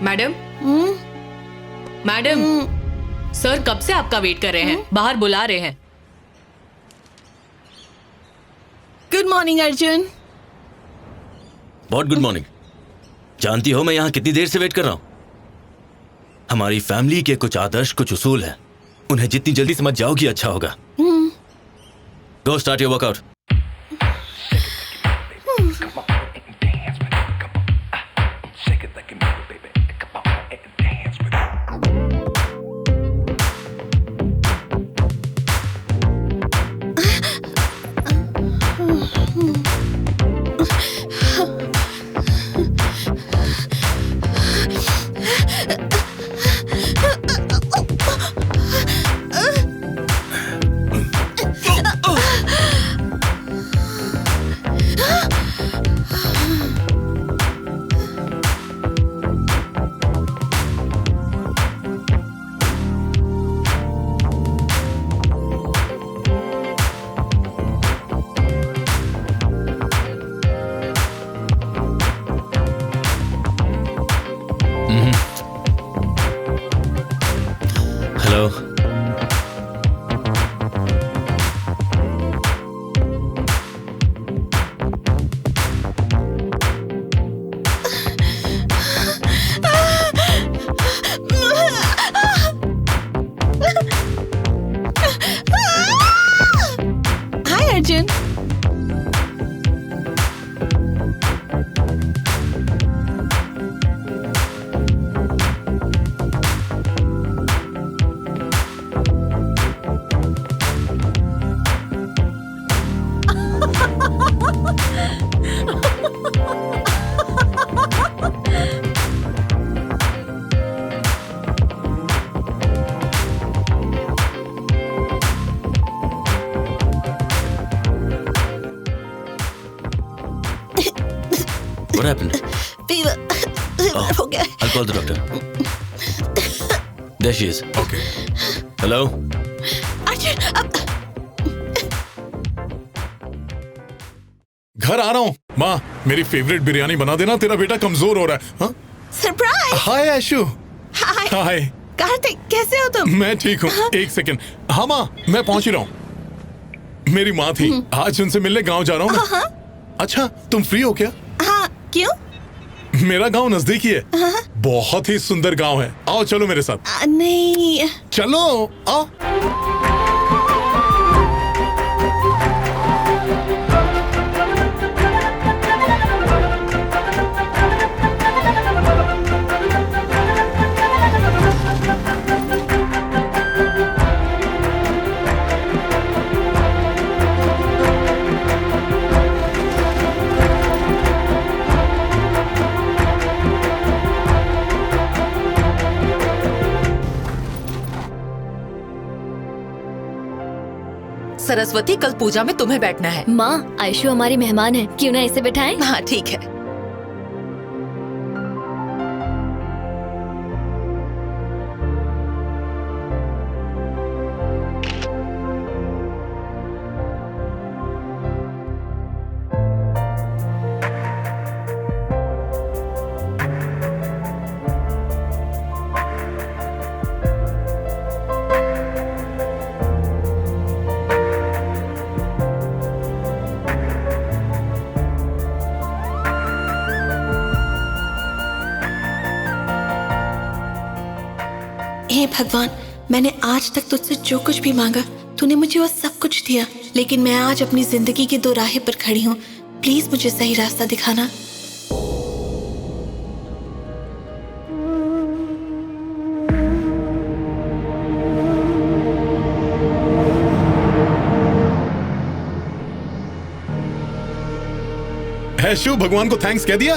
Madam, madam, sir कब से आपका वेट कर रहे हैं, बाहर बुला रहे हैं। Good morning Arjun. बहुत गुड मॉर्निंग। जानती हो मैं यहाँ कितनी देर से वेट कर रहा हूँ? हमारी फैमिली के कुछ आदर्श, कुछ उसूल हैं, उन्हें जितनी जल्दी समझ जाओगी अच्छा होगा। गो start your workout. Hello, hi Arjun. what happened? Fever हो गया। I'll call the doctor. There she is. Okay. Hello? Arjun घर आ रहा हूँ। माँ, मेरी फेवरेट बिरयानी बना देना, तेरा बेटा कमजोर हो रहा है। हाँ? सरप्राइज। हाय आशु। हाय हाय। कार्तिक, कैसे हो तुम? मैं ठीक हूँ। एक सेकंड। हाँ माँ, मैं पहुँच ही रहा हूँ। मेरी माँ थी, आज उनसे मिलने गाँव जा रहा हूँ मैं। अच्छा, तुम फ्री हो क्या? हाँ, क्यों? मेरा गाँव नजदीक ही है। बहुत ही सुंदर गाँव है। आओ चलो मेरे साथ। नहीं। चलो आओ। सरस्वती, कल पूजा में तुम्हें बैठना है। माँ, आयशु हमारी मेहमान है, क्यों ना इसे बिठाएं? हाँ ठीक है। हे भगवान, मैंने आज तक तुझसे जो कुछ भी मांगा, तूने मुझे वो सब कुछ दिया। लेकिन मैं आज अपनी जिंदगी के दो राहें पर खड़ी हूँ। प्लीज मुझे सही रास्ता दिखाना। आशु, भगवान को थैंक्स कह दिया?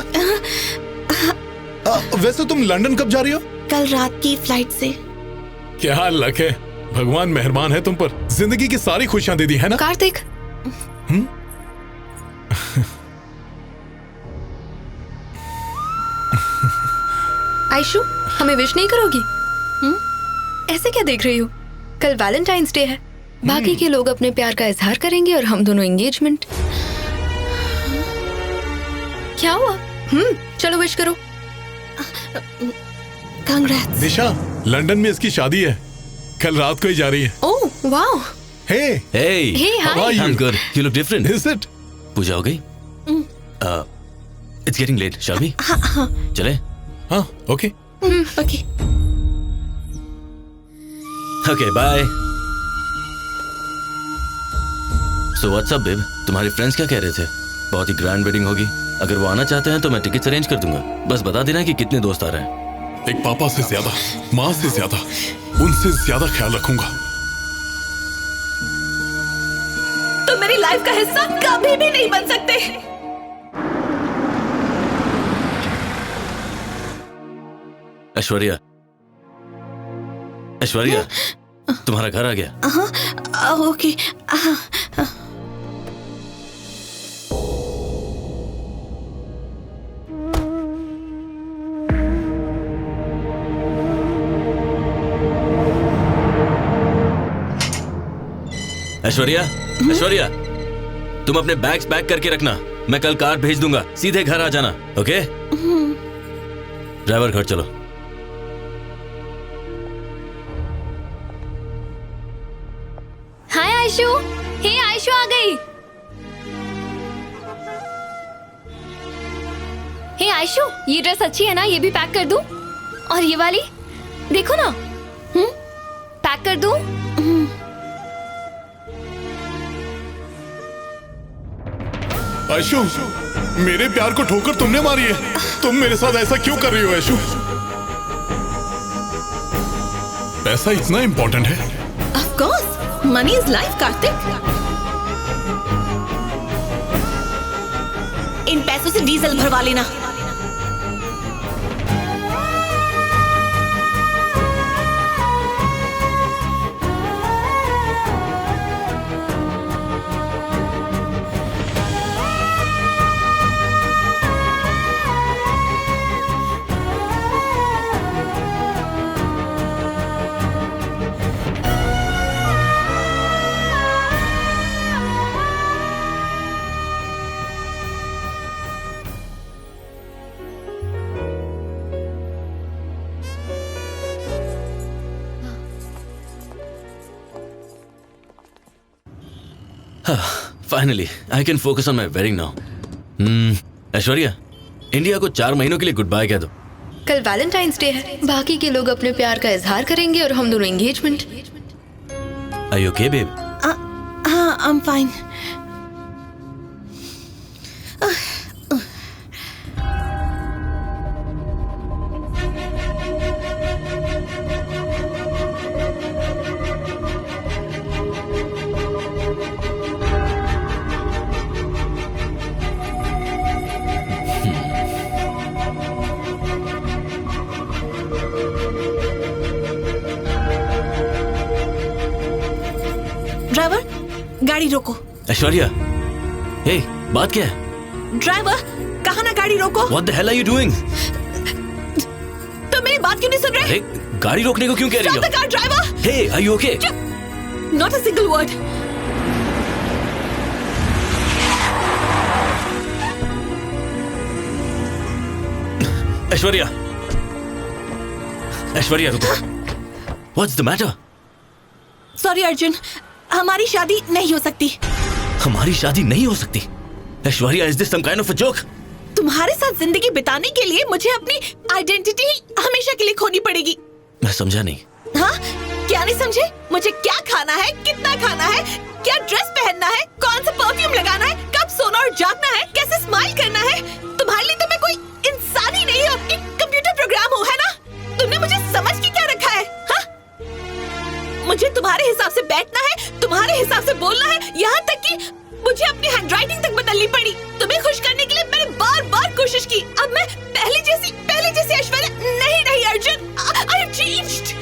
वैसे तुम लंदन कब जा रही हो? कल रात की फ्लाइट से। क्या लक है, भगवान मेहरबान है तुम पर। जिंदगी की सारी खुशियां दे दी है ना? कार्तिक, आयशु, हमें विश नहीं करोगी? ऐसे क्या देख रही हो? कल वैलेंटाइंस डे है। बाकी के लोग अपने प्यार का इजहार करेंगे और हम दोनों एंगेजमेंट। क्या हुआ? चलो विश करो। Congrats. निशा, लंदन में इसकी शादी है, कल रात को ही जा रही है। Oh wow. Hey, Hey, Hey, hi. how are you? I'm good. You look different. Is it? पूजा हो गई? It's getting late, shall we? चले? हाँ, okay. Okay. Okay, bye. So what's up, babe? तुम्हारे फ्रेंड्स क्या कह रहे थे? बहुत ही ग्रैंड वेडिंग होगी। अगर वो आना चाहते हैं तो मैं टिकट्स अरेंज कर दूंगा। बस बता देना कि कितने दोस्त आ रहे हैं। एक पापा से ज्यादा, माँ से ज्यादा, उनसे ज्यादा ख्याल रखूंगा। तुम मेरी लाइफ का हिस्सा कभी भी नहीं बन सकते। ऐश्वर्या, ऐश्वर्या, तुम्हारा घर आ गया। ओके। ऐश्वर्या, ऐश्वर्या, तुम अपने बैग्स पैक करके रखना। मैं कल कार भेज दूंगा, सीधे घर आ जाना। ओके? ड्राइवर घर चलो। हाय आयशु। हे आयशु आ गई। हे आयशु, ये ड्रेस अच्छी है ना? ये भी पैक कर दूं? और ये वाली देखो ना। पैक कर दूं? आयशु, मेरे प्यार को ठोकर तुमने मारी है। तुम मेरे साथ ऐसा क्यों कर रही हो आयशु? पैसा इतना इम्पोर्टेंट है? Of course, money is life, Kartik. इन पैसों से डीजल भरवा लेना। Finally, I can focus on my wedding now. Aishwarya, India को 4 महीनों के लिए गुड बाय कह दो। कल वैलेंटाइंस डे है। बाकी के लोग अपने प्यार का इजहार करेंगे और हम दोनों engagement. Are you okay, babe? हाँ, I'm fine. ड्राइवर, गाड़ी रोको। ऐश्वर्या, hey, बात क्या है? ड्राइवर, कहा ना गाड़ी रोको। What the hell are you doing? तुम मेरी बात क्यों नहीं सुन रहे? Hey, गाड़ी रोकने को क्यों कह रही Stop the हो? car, driver! Hey, are you okay? Not a single word. Aishwarya, Aishwarya रुको। What's the matter? Sorry Arjun, हमारी शादी नहीं हो सकती। हमारी शादी नहीं हो सकती? Aishwarya, is this some kind of a joke? तुम्हारे साथ जिंदगी बिताने के लिए मुझे अपनी आइडेंटिटी हमेशा के लिए खोनी पड़ेगी। मैं समझा नहीं। हाँ? क्या नहीं समझे? मुझे क्या खाना है, कितना खाना है, क्या ड्रेस पहनना है, कौन सा परफ्यूम लगाना है, कब सोना और जागना है, कैसे स्माइल करना है। तुम्हारे लिए तो मैं कोई इंसान ही नहीं हूँ, एक कंप्यूटर प्रोग्राम हूँ, है ना? तुमने मुझे समझ के क्या रखा है? हाँ? मुझे तुम्हारे हिसाब से बैठना है, तुम्हारे हिसाब से बोलना है, यहाँ तक कि मुझे अपनी हैंडराइटिंग तक बदलनी पड़ी। तुम्हें खुश करने के लिए मैंने बार-बार कोशिश की। अब मैं पहले जैसी ऐश्वर्या नहीं रही अर्जुन। I have changed.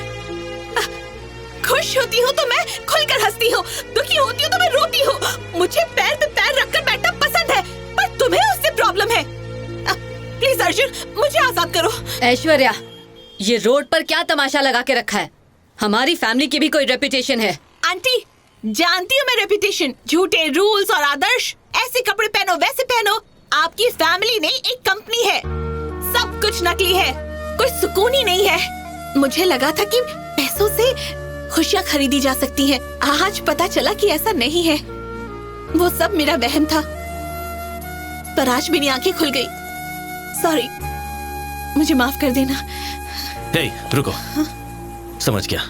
खुश होती हूँ तो मैं खुलकर हंसती हूँ, दुखी होती हूँ तो मैं रोती हूँ। मुझे पैर पे पैर रखकर बैठना पसंद है, पर तुम्हें उससे प्रॉब्लम है। प्लीज अर्जुन, मुझे आजाद करो। ऐश्वर्या, ये रोड पर क्या तमाशा लगा के रखा है? हमारी फैमिली की भी कोई रेपुटेशन है। आंटी, जानती हूँ मैं रेपुटेशन, झूठे रूल्स और आदर्श। ऐसे कपड़े पहनो, वैसे पहनो। आपकी फैमिली ने एक नकली है, कोई सुकून ही नहीं है। मुझे लगा था कि पैसों से खुशियाँ खरीदी जा सकती हैं। आज पता चला कि ऐसा नहीं है। वो सब मेरा वहम था, पर आज मेरी आंखें खुल गई। सॉरी, मुझे माफ कर देना। हे, रुको। समझ गया,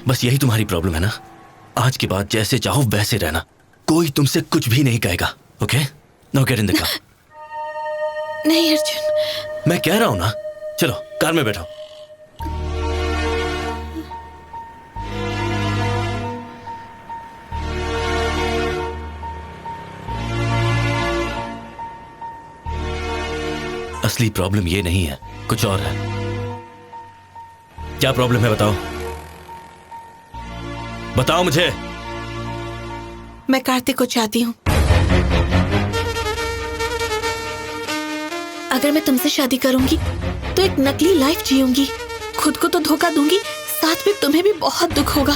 बस यही तुम्हारी प्रॉब्लम है ना। आज के बाद जैसे चाहो वैसे रहना, कोई तुमसे कुछ भी नहीं कहेगा। Okay, now get in the car. नहीं अर्जुन, मैं कह रहा हूं ना, चलो कार में बैठो। असली प्रॉब्लम ये नहीं है, कुछ और है। क्या प्रॉब्लम है बताओ, बताओ मुझे। मैं कार्तिक को चाहती हूँ। अगर मैं तुमसे शादी करूंगी तो एक नकली लाइफ जीऊंगी, खुद को तो धोखा दूंगी, साथ में तुम्हें भी बहुत दुख होगा,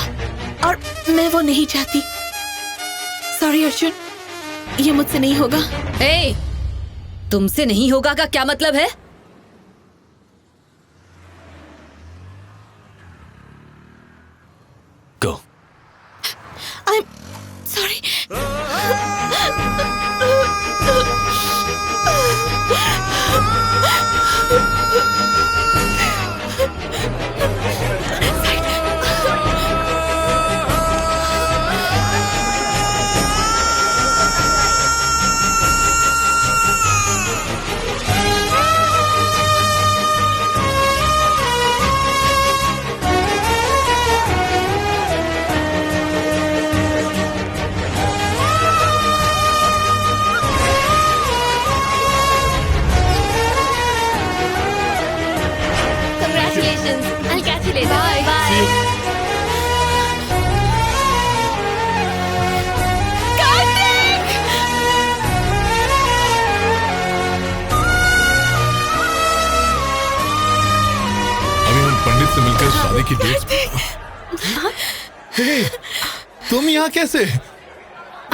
और मैं वो नहीं चाहती। सॉरी अर्जुन, ये मुझसे नहीं होगा। ए, तुमसे नहीं होगा का क्या मतलब है? Go. I am sorry. Congratulations. I'll catch you later. Bye. अभी हम पंडित से मिलकर शादी की डेट। हे, तुम यहाँ कैसे?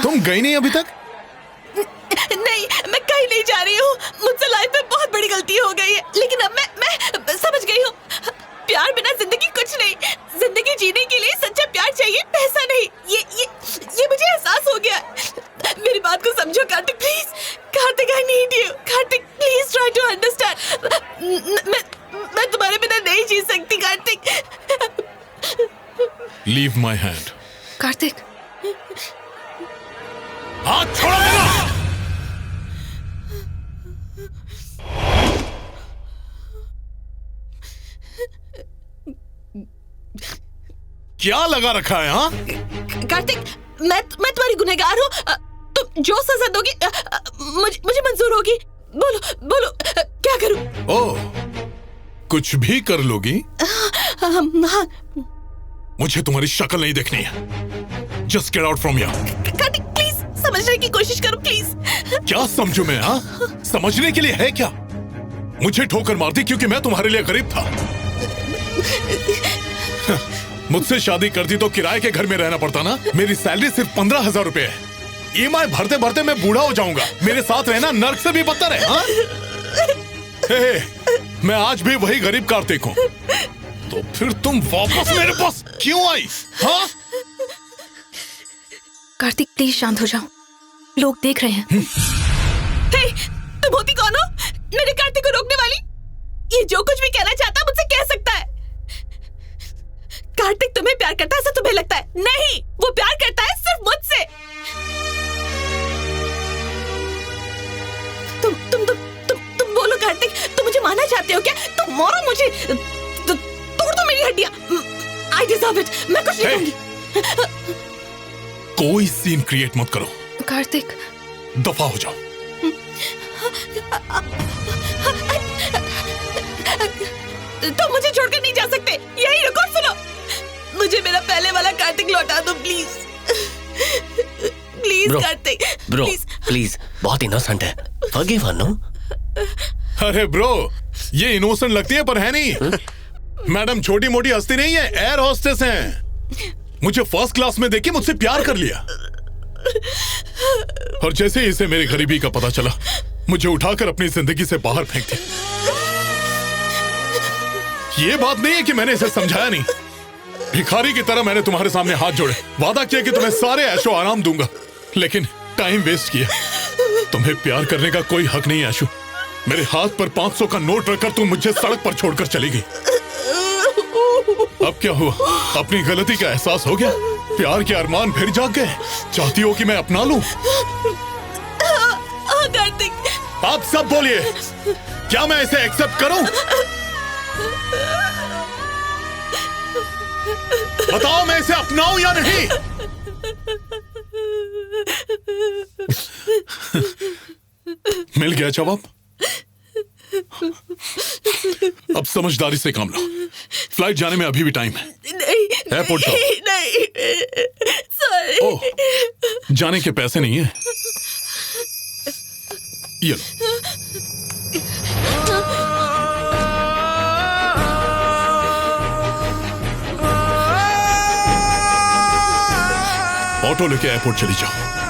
तुम गई नहीं अभी तक? नहीं, मैं कहीं नहीं जा रही हूँ। मुझसे लाइफ में बहुत बड़ी गलती हो गई है, लेकिन अब मैं समझ गई हूँ। प्यार बिना जिंदगी कुछ नहीं। जिंदगी जीने के लिए सच्चा प्यार चाहिए, पैसा नहीं। ये मुझे एहसास हो गया। मेरी बात को समझो Kartik, please. Kartik, I need you. Kartik, please try to understand. मैं तुम्हारे बिना नहीं जी सकती Kartik. Leave my hand. Kartik, हाथ छोड़ो मेरा। क्या लगा रखा है? हाँ कार्तिक, मैं तुम्हारी गुनहगार हूँ। तुम जो सजा दोगी मुझे मंजूर होगी। बोलो बोलो, क्या करूँ? ओह, कुछ भी कर लोगी? हाँ। मुझे तुम्हारी शक्ल नहीं देखनी है। Just get out from here. Kartik, please समझने की कोशिश करो, प्लीज। क्या समझू मैं? हाँ, समझने के लिए है क्या? मुझे ठोकर मार दी क्योंकि मैं तुम्हारे लिए गरीब था। मुझसे शादी करती तो किराए के घर में रहना पड़ता ना। मेरी सैलरी सिर्फ 15,000 रुपए है। ईएमआई भरते भरते मैं बूढ़ा हो जाऊंगा। मेरे साथ रहना नर्क से भी बदतर है। हाँ? मैं आज भी वही गरीब कार्तिक हूँ। तो फिर तुम वापस मेरे पास क्यों आई? हाँ? कार्तिक, प्लीज शांत हो जाओ, लोग देख रहे हैं। हे, तुम होती कौन हो मेरे कार्तिक को रोकने वाली? ये जो कुछ भी कहना चाहता मुझसे कह सकता है। कार्तिक तुम्हें प्यार करता है ऐसा तुम्हें लगता है? नहीं, वो प्यार करता है सिर्फ मुझसे। तुम बोलो कार्तिक, तुम मुझे मारना चाहते हो क्या? तुम मारो मुझे, तोड़ दो मेरी हड्डियां। I deserve it। मैं कुछ नहीं दूंगी। कोई सीन क्रिएट मत करो। कार्तिक, दफा हो जाओ। तुम मुझे छोड़कर नहीं जा सकते। यही रुको, सुनो। मुझे मेरा पहले वाला कार्तिक लौटा दो please. Please Kartik, bro, please. प्लीज, बहुत इनोसेंट है। Forgive her, no? अरे ब्रो, ये इनोसेंट लगती है पर है नहीं। मैडम छोटी मोटी हस्ती नहीं है, एयर होस्टेस हैं। मुझे फर्स्ट क्लास में देख के मुझसे प्यार कर लिया। और जैसे ही इसे मेरी गरीबी का पता चला, मुझे उठाकर अपनी जिंदगी से बाहर फेंक दिया। ये बात नहीं है कि मैंने इसे समझाया नहीं। भिखारी की तरह मैंने तुम्हारे सामने हाथ जोड़े, वादा किया कि तुम्हें सारे ऐशो आराम दूंगा, लेकिन टाइम वेस्ट किया। तुम्हें प्यार करने का कोई हक नहीं है आशु। मेरे हाथ पर 500 का नोट रखकर तुम मुझे सड़क पर छोड़कर चली गई। अब क्या हुआ? अपनी गलती का एहसास हो गया? प्यार के अरमान फिर जाग गए? चाहती हो कि मैं अपना लूं? कार्तिक, आप सब बोलिए, क्या मैं इसे एक्सेप्ट करूं? बताओ, मैं इसे अपनाऊं या नहीं? मिल गया जवाब। अब समझदारी से काम लो। फ्लाइट जाने में अभी भी टाइम है। नहीं, एयरपोर्ट जाओ। नहीं, सॉरी। ओह, जाने के पैसे नहीं है। ये लो। ऑटो लेके एयरपोर्ट चली जाओ।